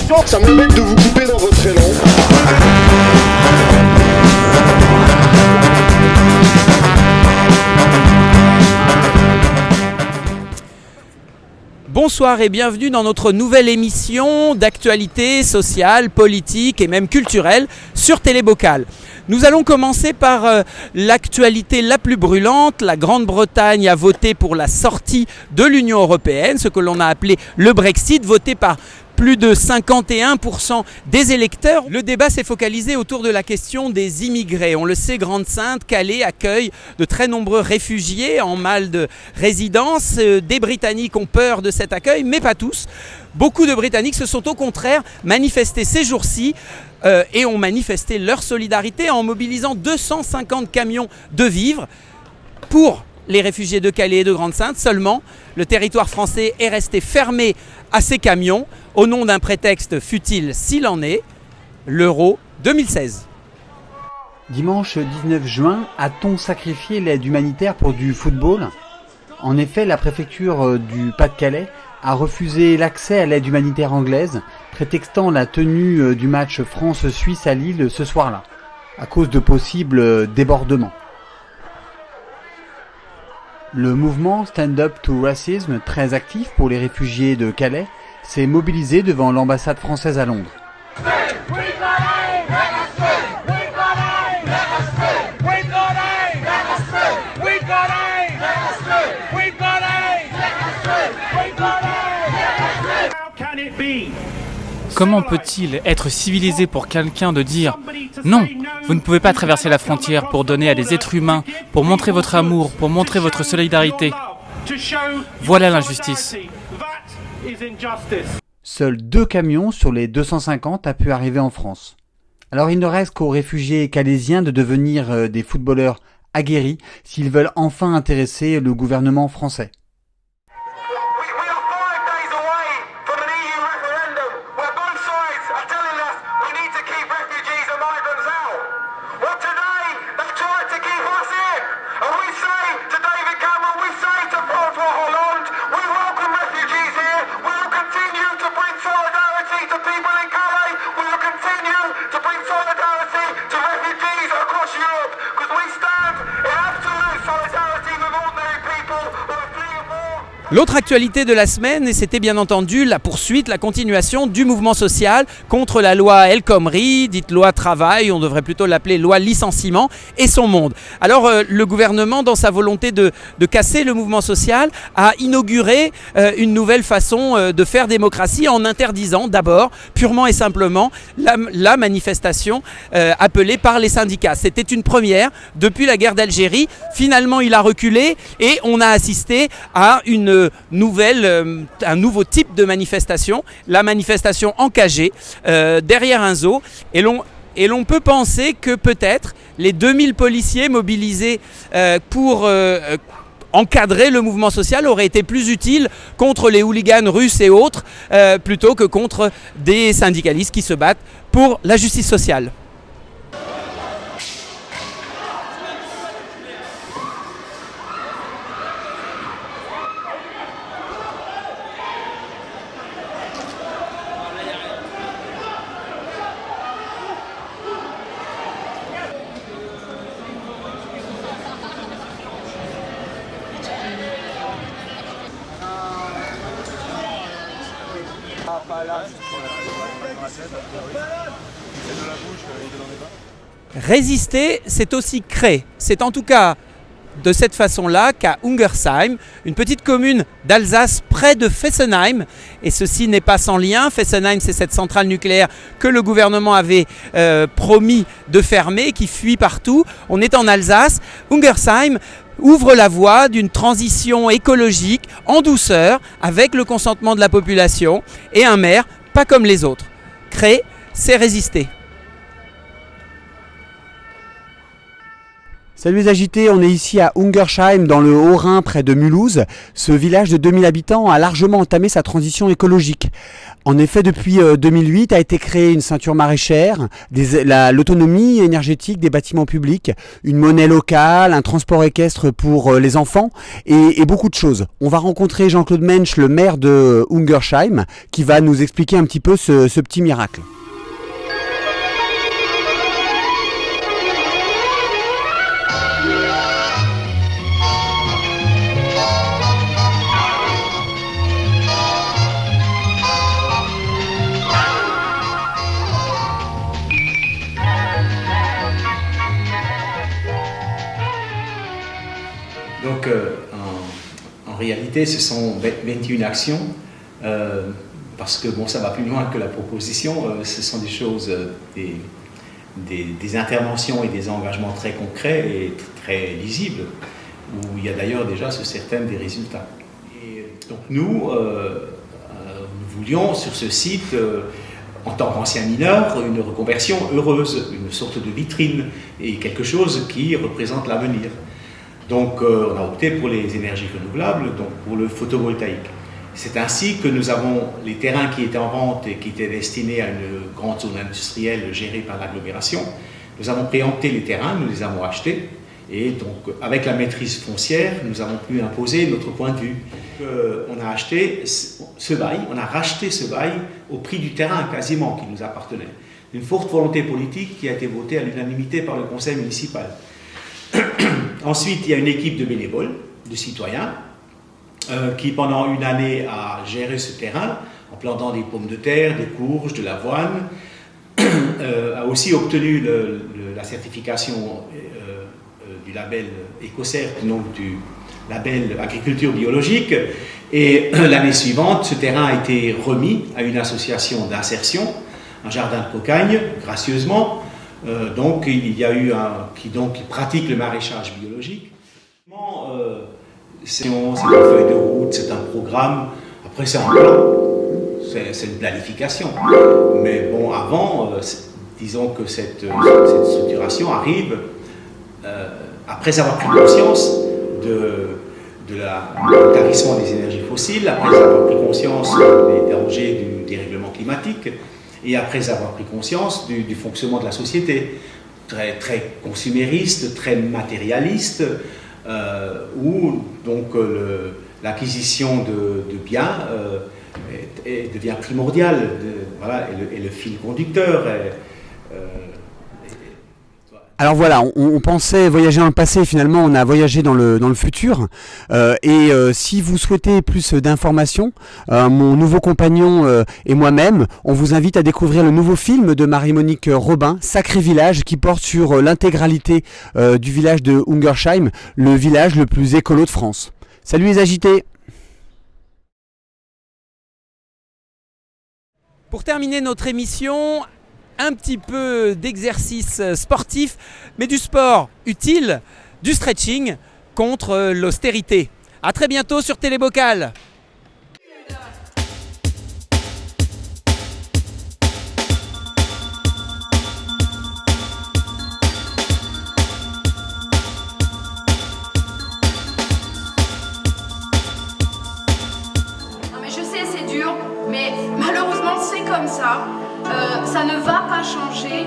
question. Ça m'embête de vous couper dans votre élan. Bonsoir et bienvenue dans notre nouvelle émission d'actualité sociale, politique et même culturelle sur Télébocal. Nous allons commencer par l'actualité la plus brûlante. La Grande-Bretagne a voté pour la sortie de l'Union européenne, ce que l'on a appelé le Brexit, voté par plus de 51% des électeurs. Le débat s'est focalisé autour de la question des immigrés. On le sait, Grande-Synthe, Calais accueille de très nombreux réfugiés en mal de résidence. Des Britanniques ont peur de cet accueil, mais pas tous. Beaucoup de Britanniques se sont au contraire manifestés ces jours-ci et ont manifesté leur solidarité en mobilisant 250 camions de vivres pour les réfugiés de Calais et de Grande-Synthe. Seulement, le territoire français est resté fermé à ces camions au nom d'un prétexte futile s'il en est, l'Euro 2016. Dimanche 19 juin, a-t-on sacrifié l'aide humanitaire pour du football ? En effet, la préfecture du Pas-de-Calais a refusé l'accès à l'aide humanitaire anglaise, prétextant la tenue du match France-Suisse à Lille ce soir-là, à cause de possibles débordements. Le mouvement Stand Up to Racism, très actif pour les réfugiés de Calais, s'est mobilisé devant l'ambassade française à Londres. Comment peut-il être civilisé pour quelqu'un de dire « Non, vous ne pouvez pas traverser la frontière pour donner à des êtres humains, pour montrer votre amour, pour montrer votre solidarité ». Voilà l'injustice. Seuls 2 camions sur les 250 a pu arriver en France. Alors il ne reste qu'aux réfugiés calaisiens de devenir des footballeurs aguerris s'ils veulent enfin intéresser le gouvernement français. L'autre actualité de la semaine, et c'était bien entendu la poursuite, la continuation du mouvement social contre la loi El Khomri, dite loi travail, on devrait plutôt l'appeler loi licenciement, et son monde. Alors le gouvernement, dans sa volonté de casser le mouvement social, a inauguré une nouvelle façon de faire démocratie en interdisant d'abord, purement et simplement, la manifestation appelée par les syndicats. C'était une première depuis la guerre d'Algérie. Finalement, il a reculé et on a assisté à un nouveau type de manifestation, la manifestation encagée derrière un zoo, et l'on peut penser que peut-être les 2000 policiers mobilisés pour encadrer le mouvement social auraient été plus utiles contre les hooligans russes et autres plutôt que contre des syndicalistes qui se battent pour la justice sociale. Résister, c'est aussi créer. C'est en tout cas de cette façon-là qu'à Ungersheim, une petite commune d'Alsace près de Fessenheim, et ceci n'est pas sans lien. Fessenheim, c'est cette centrale nucléaire que le gouvernement avait promis de fermer, qui fuit partout. On est en Alsace. Ungersheim ouvre la voie d'une transition écologique en douceur, avec le consentement de la population et un maire pas comme les autres. Créer, c'est résister. Salut les agités, on est ici à Ungersheim dans le Haut-Rhin près de Mulhouse. Ce village de 2000 habitants a largement entamé sa transition écologique. En effet, depuis 2008 a été créée une ceinture maraîchère, l'autonomie énergétique des bâtiments publics, une monnaie locale, un transport équestre pour les enfants et beaucoup de choses. On va rencontrer Jean-Claude Mensch, le maire de Ungersheim, qui va nous expliquer un petit peu ce petit miracle. Donc, en réalité, ce sont 21 actions, parce que bon, ça va plus loin que la proposition. Ce sont des choses, des interventions et des engagements très concrets et très lisibles, où il y a d'ailleurs déjà sur certaines des résultats. Et donc nous voulions sur ce site, en tant qu'ancien mineur, une reconversion heureuse, une sorte de vitrine et quelque chose qui représente l'avenir. Donc on a opté pour les énergies renouvelables, donc pour le photovoltaïque. C'est ainsi que nous avons les terrains qui étaient en vente et qui étaient destinés à une grande zone industrielle gérée par l'agglomération. Nous avons préempté les terrains, nous les avons achetés et donc avec la maîtrise foncière, nous avons pu imposer notre point de vue. On a acheté ce bail, on a racheté ce bail au prix du terrain quasiment qui nous appartenait. Une forte volonté politique qui a été votée à l'unanimité par le conseil municipal. Ensuite, il y a une équipe de bénévoles, de citoyens, qui pendant une année a géré ce terrain en plantant des pommes de terre, des courges, de l'avoine, a aussi obtenu la certification du label Ecocert, donc du label agriculture biologique, et l'année suivante, ce terrain a été remis à une association d'insertion, un jardin de cocagne, gracieusement. Donc il y a eu qui pratique le maraîchage biologique. C'est une feuille de route, c'est un programme, après c'est un plan, c'est une planification. Mais bon, avant, disons que cette structuration arrive après avoir pris conscience du tarissement des énergies fossiles, après avoir pris conscience des dangers du dérèglement climatique, et après avoir pris conscience du fonctionnement de la société, très consumériste, très matérialiste, où donc l'acquisition de biens devient primordiale, voilà, et le fil conducteur. Alors voilà, on pensait voyager dans le passé, finalement on a voyagé dans le futur. Si vous souhaitez plus d'informations, mon nouveau compagnon et moi-même, on vous invite à découvrir le nouveau film de Marie-Monique Robin, Sacré Village, qui porte sur l'intégralité du village de Ungersheim, le village le plus écolo de France. Salut les agités! Pour terminer notre émission, un petit peu d'exercice sportif, mais du sport utile, du stretching contre l'austérité. A très bientôt sur Télébocal. Non mais je sais c'est dur, mais malheureusement c'est comme ça. Ça ne va pas changer,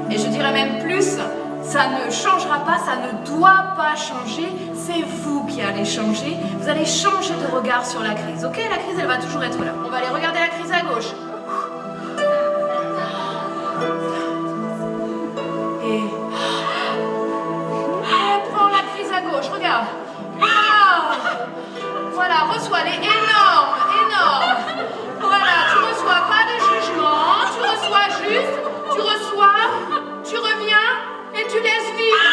et je dirais même plus, ça ne changera pas, ça ne doit pas changer, c'est vous qui allez changer, vous allez changer de regard sur la crise, ok? La crise elle va toujours être là, on va aller regarder la crise à gauche. Et... prends la crise à gauche, regarde. Voilà, reçois, elle est énorme, énorme. Voilà, tu reçois pas de jugement, tu reçois juste, tu reviens et tu laisses vivre.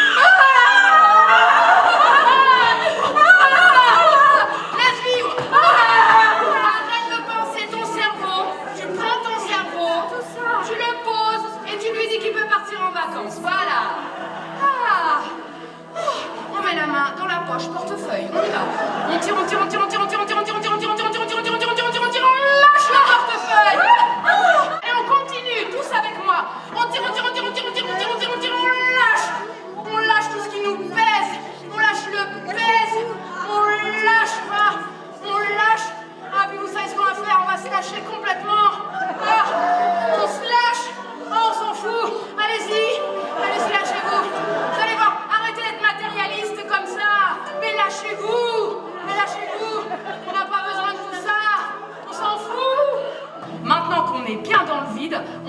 Laisse vivre. Arrête de penser ton cerveau, tu prends ton cerveau, tu le poses et tu lui dis qu'il peut partir en vacances. Voilà. On met la main dans la poche, portefeuille, on y va. On tire, on tire, on tire, on tire, on tire, on tire, on tire, on tire, on tire, on tire, on tire, on tire, on tire, on tire, on tire, on tire, on lâche le portefeuille. Et on continue, tous avec moi. On tire, on tire, on tire, on tire, on tire, on tire, on tire, on tire, on lâche tout ce qui nous pèse.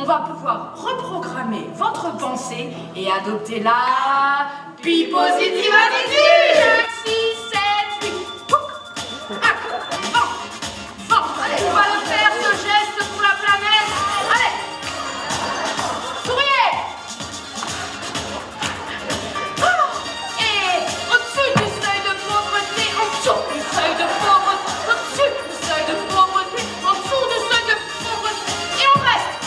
va pouvoir reprogrammer votre pensée et adopter la Be-Positive Attitude. 6, 7, 8, allez, on va le faire, ce geste pour la planète. Allez, souriez. Et au-dessus du seuil de pauvreté, en dessous du seuil de pauvreté, au-dessus du seuil de pauvreté, en dessous du seuil de pauvreté, et on reste.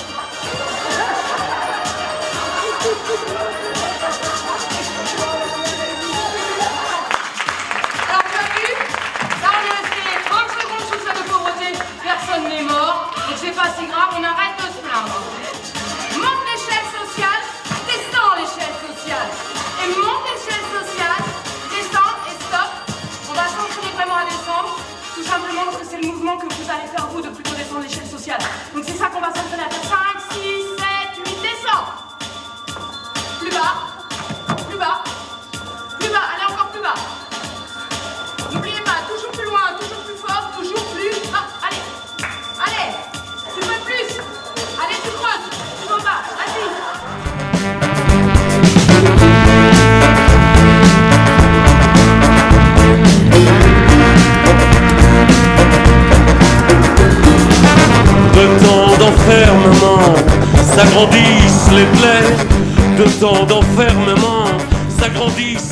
Alors tu as vu, là on est resté 30 secondes sous le seuil de pauvreté, personne n'est mort, donc c'est pas si grave, on arrête de se plaindre. Monte l'échelle sociale, descend l'échelle sociale. Et monte l'échelle sociale, descend et stop. On va s'entraîner vraiment à descendre, tout simplement parce que c'est le mouvement que vous allez faire vous de plutôt descendre l'échelle sociale. Donc c'est ça qu'on va s'entraîner à faire. 5, 6, 7, 8, descend. Plus bas, plus bas, plus bas, allez encore plus bas. N'oubliez pas, toujours plus loin, toujours plus fort, toujours plus bas. Allez, allez, tu peux plus. Allez, tu creuses, tu vas bas, vas-y. De temps d'enfermement s'agrandissent les plaies, de temps d'enfermement s'agrandissent